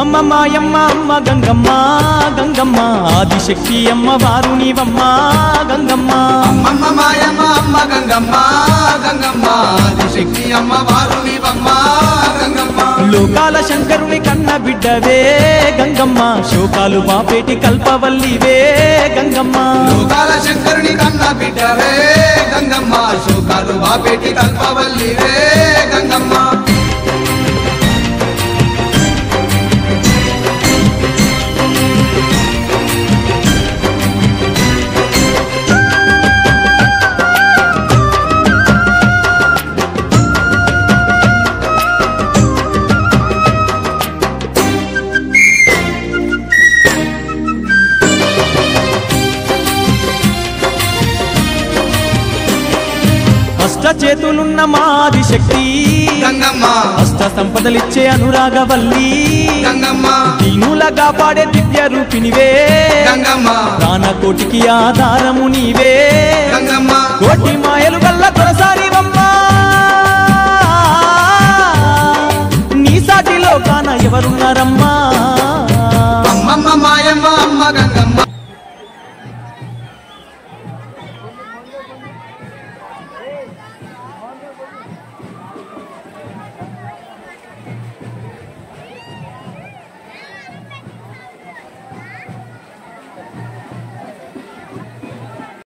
అమ్మమ్మ మాయమ్మ అమ్మ గంగమ్మ గంగమ్మ ఆదిశక్తి అమ్మ వారు నీవమ్మ గంగమ్మ అమ్మమ్మ మాయమ్మ అమ్మ గంగమ్మ గంగమ్మ ఆదిశక్తి అమ్మ వారు నీవమ్మ గంగమ్మ లోకాల శంకరుని కన్న బిడ్డవే గంగమ్మ శోకాలు బాపేటి కల్పవల్లివే గంగమ్మ లోకాల శంకరుని కన్న బిడ్డవే గంగమ్మ శోకాలు బాపేటి కల్పవల్లివే గంగమ్మ చేతులున్న మాది శక్తి గంగమ్మ అష్ట సంపదలిచ్చే అనురాగవల్లి గంగమ్మ దీనుల కాపాడే దివ్య రూపినివే గంగమ్మ ప్రాణ కోటికి ఆధారము నీవే గంగమ్మ కోటి మాయలు గల్ల తొలసారి